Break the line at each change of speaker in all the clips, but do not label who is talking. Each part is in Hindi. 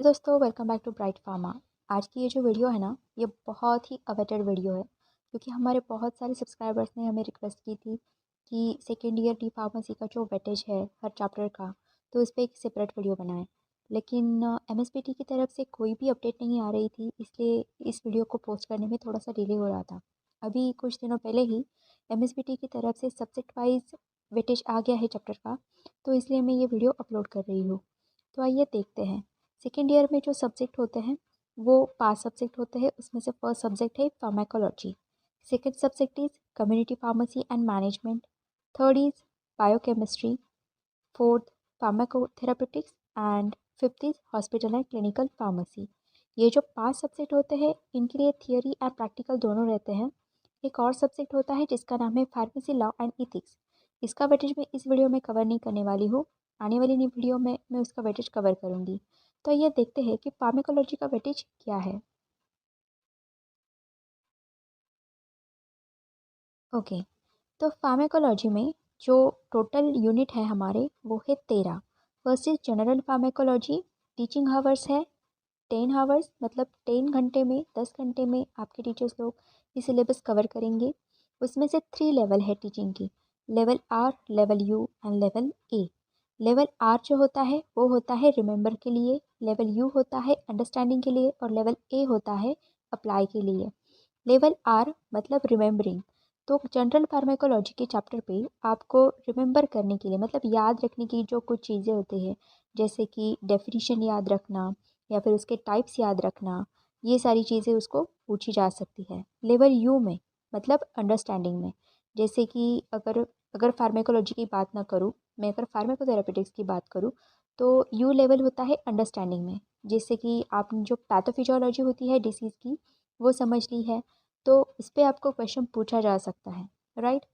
दोस्तों welcome back to Bright Pharma. आज की ये जो वीडियो है ना, ये बहुत ही अवेटेड वीडियो है क्योंकि हमारे बहुत सारे सब्सक्राइबर्स ने हमें रिक्वेस्ट की थी कि सेकेंड ईयर डी फार्मेसी का जो वेटेज है हर चैप्टर का, तो इस पर एक सेपरेट वीडियो बनाएं। लेकिन एमएसपीटी की तरफ से कोई भी अपडेट नहीं आ रही थी, इसलिए इस वीडियो को पोस्ट करने में थोड़ा सा डिले हो रहा था। अभी कुछ दिनों पहले ही एमएसपीटी की तरफ से सब्जेक्ट वाइज वेटेज आ गया है चैप्टर का, तो इसलिए मैं ये वीडियो अपलोड कर रही हूँ। तो आइए देखते हैं। सेकेंड ईयर में जो सब्जेक्ट होते हैं वो 5 सब्जेक्ट होते हैं। उसमें से फर्स्ट सब्जेक्ट है pharmacology, second subject is community pharmacy and management, third is biochemistry, fourth pharmacotherapeutics and fifth is hospital and clinical pharmacy. ये जो 5 सब्जेक्ट होते हैं इनके लिए थियोरी एंड प्रैक्टिकल दोनों रहते हैं। एक और सब्जेक्ट होता है जिसका नाम है फार्मेसी लॉ एंड इथिक्स। इसका वेटेज मैं इस वीडियो में कवर नहीं करने वाली हूँ, आने वाली वीडियो में मैं उसका वेटेज कवर करूँगी। तो ये देखते हैं कि फार्माकोलॉजी का वेटेज क्या है। ओके, तो फार्माकोलॉजी में जो टोटल यूनिट है हमारे वो है 13। First is general pharmacology. Teaching hours है 10 हावर्स, मतलब 10 घंटे में 10 घंटे में आपके टीचर्स लोग ये सिलेबस कवर करेंगे। उसमें से 3 लेवल है टीचिंग की, level R, level U and level A. Level R जो होता है वो होता है रिमेंबर के लिए, लेवल यू होता है अंडरस्टैंडिंग के लिए और लेवल ए होता है अप्लाई के लिए। लेवल आर मतलब रिमेंबरिंग। तो जनरल फार्माकोलॉजी के चैप्टर पे आपको रिमेंबर करने के लिए, मतलब याद रखने की जो कुछ चीज़ें होती है, जैसे कि डेफिनेशन याद रखना या फिर उसके टाइप्स याद रखना, ये सारी चीज़ें उसको पूछी जा सकती है। लेवल यू में मतलब अंडरस्टैंडिंग में, जैसे कि अगर अगर फार्माकोलॉजी की बात ना करूँ, मैं अगर फार्माकोथेरेपेटिक्स की बात करूँ, तो यू लेवल होता है अंडरस्टैंडिंग में। जैसे कि आपने जो पैथोफिजियोलॉजी होती है डिसीज़ की वो समझ ली है, तो इस पर आपको क्वेश्चन पूछा जा सकता है, राइट।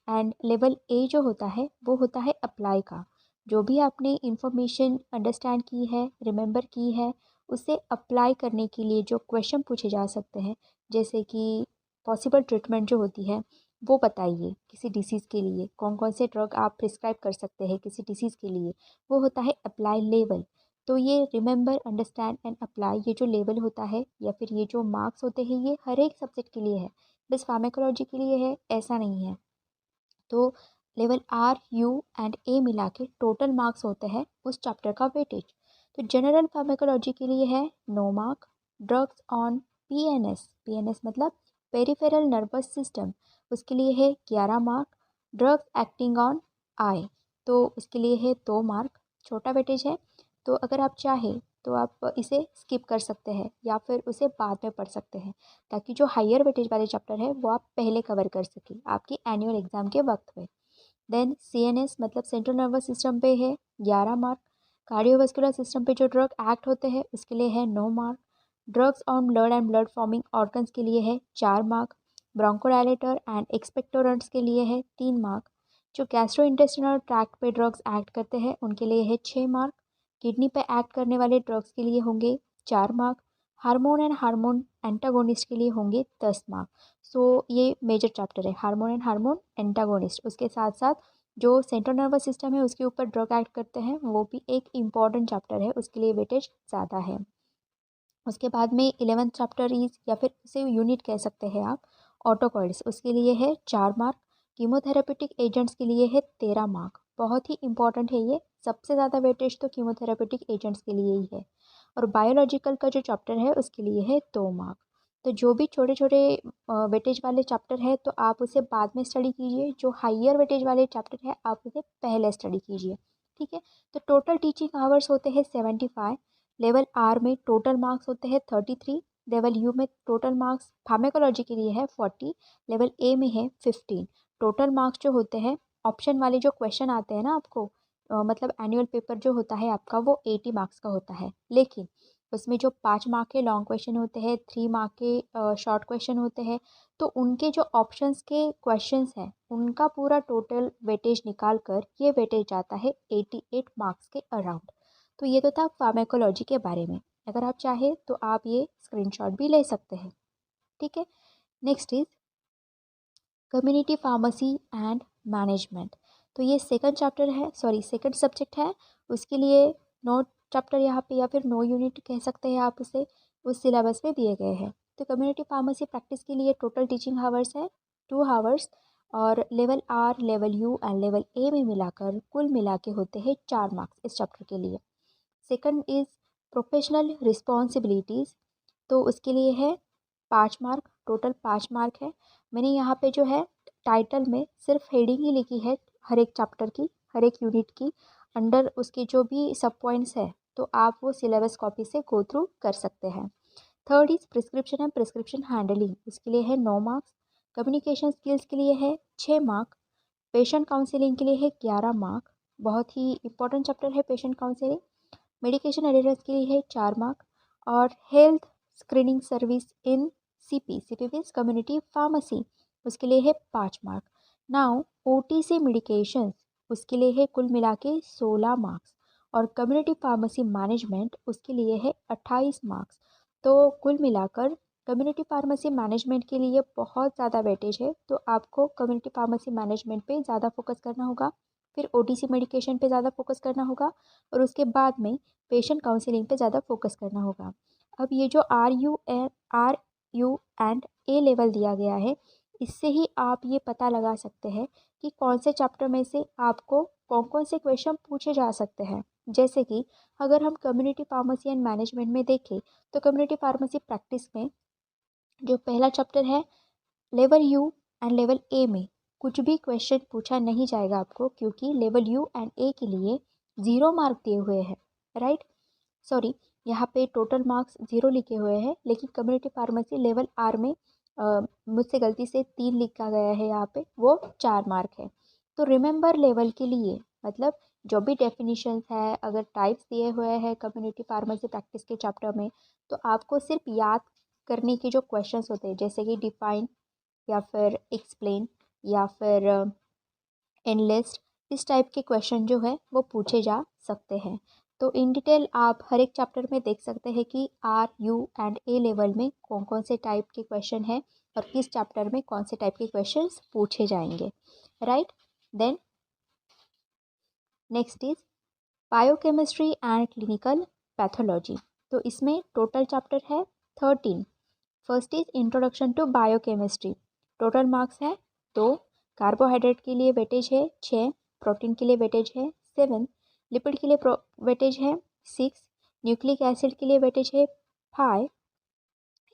एंड लेवल ए जो होता है वो होता है अप्लाई का। जो भी आपने इंफॉर्मेशन अंडरस्टैंड की है, रिमेंबर की है, उसे अप्लाई करने के लिए जो क्वेश्चन पूछे जा सकते हैं, जैसे कि पॉसिबल ट्रीटमेंट जो होती है वो बताइए, किसी डिसीज़ के लिए कौन कौन से ड्रग आप प्रिस्क्राइब कर सकते हैं किसी डिसीज़ के लिए, वो होता है अप्लाई लेवल। तो ये रिमेंबर, अंडरस्टैंड एंड अप्लाई, ये जो लेवल होता है या फिर ये जो मार्क्स होते हैं, ये हर एक सब्जेक्ट के लिए है, बस फार्माकोलॉजी के लिए है ऐसा नहीं है। तो लेवल आर, यू एंड ए मिला के टोटल मार्क्स होते हैं उस चैप्टर का वेटेज। तो जनरल फार्माकोलॉजी के लिए है 9 mark. Drugs on PNS, PNS मतलब पेरिफेरल नर्वस सिस्टम, उसके लिए है 11 mark. Drugs acting on I, तो उसके लिए है 2 मार्क। छोटा वेटेज है, तो अगर आप चाहें तो आप इसे स्किप कर सकते हैं या फिर उसे बाद में पढ़ सकते हैं, ताकि जो हायर वेटेज वाले चैप्टर है वो आप पहले कवर कर सकें आपकी एनुअल एग्जाम के वक्त में। देन सीएनएस मतलब सेंट्रल नर्वस सिस्टम पे है 11 मार्क। कार्डियोवास्कुलर सिस्टम पे जो ड्रग एक्ट होते हैं उसके लिए है 9 mark. Drugs on blood and blood forming organs के लिए है 4 मार्क। ब्रोंकोडायलेटर एंड एक्सपेक्टोरेंट्स के लिए है 3 मार्क। जो गैस्ट्रो इंटेस्टिनल ट्रैक्ट पे ड्रग्स एक्ट करते हैं उनके लिए है 6 मार्क। किडनी पे एक्ट करने वाले ड्रग्स के लिए होंगे 4 mark. Hormone and hormone antagonist के लिए होंगे 10 मार्क। सो ये मेजर चैप्टर है हार्मोन एंड हार्मोन एंटागोनिस्ट। उसके साथ साथ जो सेंट्रल नर्वस सिस्टम है उसके ऊपर ड्रग एक्ट करते हैं, वो भी एक इम्पॉर्टेंट चैप्टर है, उसके लिए वेटेज ज़्यादा है। उसके बाद में 11th चैप्टर इज, या फिर उसे यूनिट कह सकते हैं आप, ऑटोकॉइड्स, उसके लिए है 4 मार्क। कीमोथेरेपेटिक एजेंट्स के लिए है 13 मार्क। बहुत ही इंपॉर्टेंट है ये, सबसे ज़्यादा वेटेज तो कीमोथेरेपेटिक एजेंट्स के लिए ही है। और बायोलॉजिकल का जो चैप्टर है उसके लिए है 2 मार्क। तो जो भी छोटे छोटे वेटेज वाले चैप्टर है तो आप उसे बाद में स्टडी कीजिए, जो हाइयर वेटेज वाले चैप्टर है आप उसे पहले स्टडी कीजिए, ठीक है। तो टोटल टीचिंग आवर्स होते हैं 75। लेवल आर में टोटल मार्क्स होते हैं 33। लेवल यू में टोटल मार्क्स फार्माकोलॉजी के लिए है 40। लेवल ए में है 15। टोटल मार्क्स जो होते हैं, ऑप्शन वाले जो क्वेश्चन आते हैं ना आपको, मतलब एनुअल पेपर जो होता है आपका वो 80 मार्क्स का होता है, लेकिन उसमें जो 5 मार्क के लॉन्ग क्वेश्चन होते हैं, 3 मार्क के शॉर्ट क्वेश्चन होते हैं, तो उनके जो ऑप्शंस के क्वेश्चंस हैं उनका पूरा टोटल वेटेज निकाल कर ये वेटेज आता है 88 मार्क्स के अराउंड। तो ये तो था फार्माकोलॉजी के बारे में। अगर आप चाहें तो आप ये स्क्रीनशॉट भी ले सकते हैं, ठीक है। Next is community pharmacy and management. तो ये सेकंड चैप्टर है, सॉरी सेकंड सब्जेक्ट है। उसके लिए नो चैप्टर यहाँ पे या फिर 9 यूनिट कह सकते हैं आप उसे, उस सिलेबस में दिए गए हैं। तो कम्युनिटी फार्मेसी प्रैक्टिस के लिए टोटल टीचिंग हावर्स है 2 हावर्स, और level R, level U and level A में मिलाकर कुल मिला के होते हैं 4 मार्क्स इस चैप्टर के लिए। सेकंड इज़ प्रोफेशनल रिस्पॉन्सिबिलिटीज़, तो उसके लिए है 5 मार्क, टोटल 5 मार्क है। मैंने यहाँ पे जो है टाइटल में सिर्फ हेडिंग ही लिखी है हर एक चैप्टर की, हर एक यूनिट की, अंडर उसके जो भी सब पॉइंट्स है तो आप वो सिलेबस कॉपी से गो थ्रू कर सकते हैं। Third is prescription and prescription handling, उसके लिए है 9 मार्क्स। कम्युनिकेशन स्किल्स के लिए है 6 मार्क। पेशेंट काउंसिलिंग के लिए है 11 मार्क, बहुत ही इंपॉर्टेंट चैप्टर है पेशेंट काउंसिलिंग। मेडिकेशन एडिटर्स के लिए है 4 मार्क, और health screening service in CP means community pharmacy, उसके लिए है 5 मार्क। नाउ ओटीसी मेडिकेशंस, उसके लिए है कुल मिला के 16 मार्क्स, और कम्युनिटी फार्मेसी मैनेजमेंट उसके लिए है 28 मार्क्स। तो कुल मिलाकर कम्युनिटी फार्मेसी मैनेजमेंट के लिए बहुत ज़्यादा वेटेज है, तो आपको कम्युनिटी फार्मेसी मैनेजमेंट पे ज़्यादा फोकस करना होगा, फिर ओटीसी मेडिकेशन पे ज़्यादा फोकस करना होगा, और उसके बाद में पेशेंट काउंसलिंग पे ज़्यादा फोकस करना होगा। अब ये जो R U and A level दिया गया है, इससे ही आप ये पता लगा सकते हैं कि कौन से चैप्टर में से आपको कौन कौन से क्वेश्चन पूछे जा सकते हैं। जैसे कि अगर हम कम्युनिटी फार्मेसी एंड मैनेजमेंट में देखें, तो कम्युनिटी फार्मेसी प्रैक्टिस में जो पहला चैप्टर है level U and level A में कुछ भी क्वेश्चन पूछा नहीं जाएगा आपको, क्योंकि लेवल यू एंड ए के लिए 0 मार्क दिए हुए हैं, राइट। सॉरी, यहाँ पे टोटल मार्क्स 0 लिखे हुए हैं, लेकिन कम्युनिटी फार्मेसी लेवल आर में मुझसे गलती से 3 लिखा गया है, यहाँ पे वो 4 मार्क है। तो रिमेंबर लेवल के लिए मतलब जो भी डेफिनेशंस है, अगर टाइप्स दिए हुए हैं कम्युनिटी फार्मेसी प्रैक्टिस के चैप्टर में, तो आपको सिर्फ याद करने के जो क्वेश्चंस होते हैं, जैसे कि डिफाइन या फिर एक्सप्लेन या फिर एनलिस्ट, इस टाइप के क्वेश्चन जो है वो पूछे जा सकते हैं। तो इन डिटेल आप हर एक चैप्टर में देख सकते हैं कि R U and A level में कौन कौन से टाइप के क्वेश्चन हैं और किस चैप्टर में कौन से टाइप के क्वेश्चंस पूछे जाएंगे, right. Then next is biochemistry and clinical pathology, तो इसमें टोटल चैप्टर है 13। First is introduction to biochemistry, total marks है 2। कार्बोहाइड्रेट के लिए वेटेज है 6, प्रोटीन के लिए वेटेज है 7, लिपिड के लिए वेटेज है 6, न्यूक्लिक एसिड के लिए वेटेज है 5,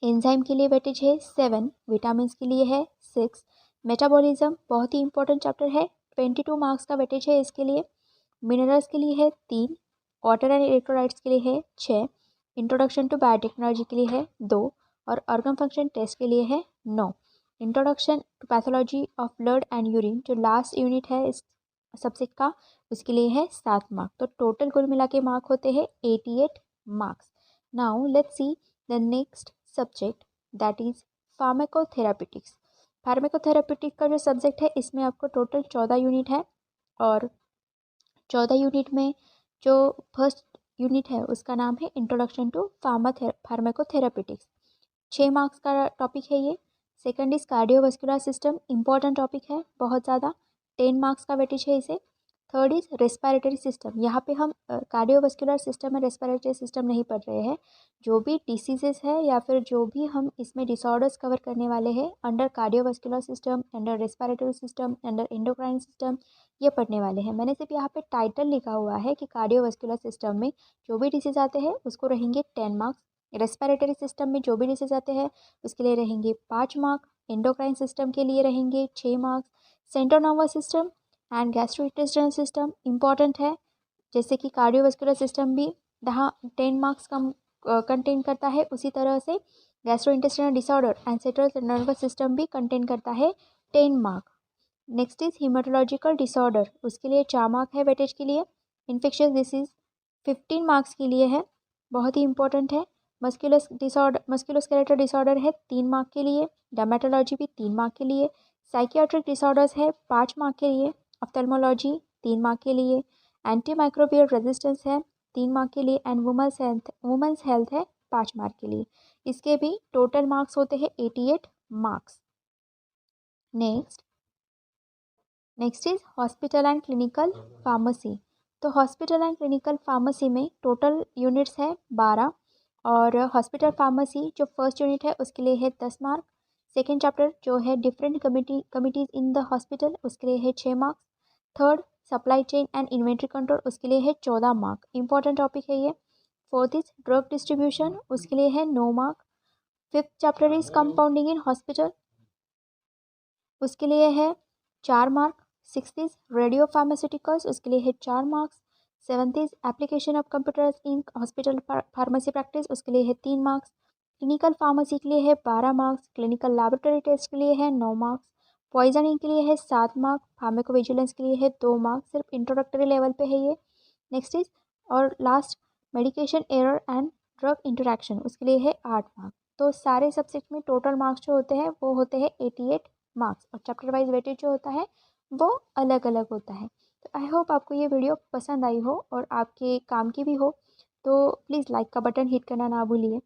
एंजाइम के लिए वेटेज है 7, विटामिन के लिए है 6, मेटाबॉलिज्म बहुत ही इंपॉर्टेंट चैप्टर है, 22 मार्क्स का वेटेज है इसके लिए। मिनरल्स के लिए है 3, वाटर एंड इलेक्ट्रोलाइट्स के लिए है 6, इंट्रोडक्शन टू बायोटेक्नोलॉजी के लिए है 2, और ऑर्गन फंक्शन टेस्ट के लिए है 9। Introduction to pathology of blood and urine जो लास्ट यूनिट है इस सब्जेक्ट का, उसके लिए है 7 मार्क। तो टोटल कुल मिला के मार्क होते हैं 88 marks. Now let's see the next subject, that is pharmacotherapeutics. Pharmacotherapeutics का जो सब्जेक्ट है, इसमें आपको टोटल 14 यूनिट है, और 14 यूनिट में जो फर्स्ट यूनिट है उसका नाम है इंट्रोडक्शन टू फार्माकोथेरापेटिक्स, 6 मार्क्स का टॉपिक है ये। Second is cardiovascular system, important topic है बहुत ज़्यादा, 10 मार्क्स का वेटेज है इसे। थर्ड इज रेस्पिरेटरी सिस्टम, यहाँ पे हम कार्डियोवास्कुलर सिस्टम और रेस्पिरेटरी सिस्टम नहीं पढ़ रहे हैं, जो भी डिसीजेस है या फिर जो भी हम इसमें डिसऑर्डर्स कवर करने वाले हैं under cardiovascular system, under respiratory system, under endocrine system, ये पढ़ने वाले हैं। मैंने सिर्फ यहाँ पे टाइटल लिखा हुआ है कि कार्डियोवास्कुलर सिस्टम में जो भी डिसीज आते हैं उसको रहेंगे 10 मार्क्स, रेस्पिरेटरी सिस्टम में जो भी डिसीज आते हैं उसके लिए रहेंगे 5 मार्क, एंडोक्राइन सिस्टम के लिए रहेंगे 6 marks, central nervous system and gastrointestinal system important है, जैसे कि कार्डियोवास्कुलर सिस्टम भी यहाँ 10 मार्क्स का कंटेन करता है, उसी तरह से gastrointestinal disorder and central nervous system भी कंटेन करता है 10 मार्क। नेक्स्ट इज हीमाटोलॉजिकल डिसऑर्डर, उसके लिए 4 मार्क है वेटेज के लिए। इन्फेक्शियस डिसीज 15 मार्क्स के लिए है, बहुत ही इंपॉर्टेंट है। मस्कुलोस्केलेटल डिसऑर्डर है 3 मार्क के लिए। डर्मेटोलॉजी भी 3 मार्क के लिए। साइकियाट्रिक डिसऑर्डर्स है 5 मार्क के लिए। ऑफ्थेल्मोलॉजी 3 मार्क के लिए। एंटी माइक्रोबियल रेजिस्टेंस है 3 मार्क के लिए, एंड वुमेंस हेल्थ है 5 मार्क के लिए। इसके भी टोटल मार्क्स होते हैं 88 marks. Next is hospital and clinical pharmacy, तो हॉस्पिटल एंड क्लिनिकल फार्मेसी में टोटल यूनिट्स है 12 और हॉस्पिटल फार्मेसी जो फर्स्ट यूनिट है उसके लिए है 10 मार्क। सेकेंड चैप्टर जो है different committees in the hospital उसके लिए है 6 marks. Third supply chain and inventory control उसके लिए है 14 मार्क, इंपॉर्टेंट टॉपिक है ये। फोर्थ इज ड्रग डिस्ट्रीब्यूशन उसके लिए है 9 mark. Fifth chapter is compounding in hospital उसके लिए है 4 mark. Sixth is radio pharmaceuticals उसके लिए है 4 marks. Seventh is application of computers in hospital pharmacy practice उसके लिए है 3 मार्क्स। क्लिनिकल फार्मेसी के लिए है 12 मार्क्स। क्लिनिकल लैबोरेटरी टेस्ट के लिए है 9 मार्क्स। पॉइजनिंग के लिए है 7 मार्क। फार्माकोविजिलेंस के लिए है 2 मार्क्स, सिर्फ इंट्रोडक्टरी लेवल पे है ये। नेक्स्ट इज और last medication error and drug interaction उसके लिए है 8 मार्क। तो सारे सब्जेक्ट में टोटल मार्क्स जो होते हैं वो होते हैं 88 मार्क्स और चैप्टर वाइज वेटेज जो होता है वो अलग अलग होता है। तो आई होप आपको ये वीडियो पसंद आई हो और आपके काम की भी हो। तो प्लीज़ लाइक का बटन हिट करना ना भूलिए।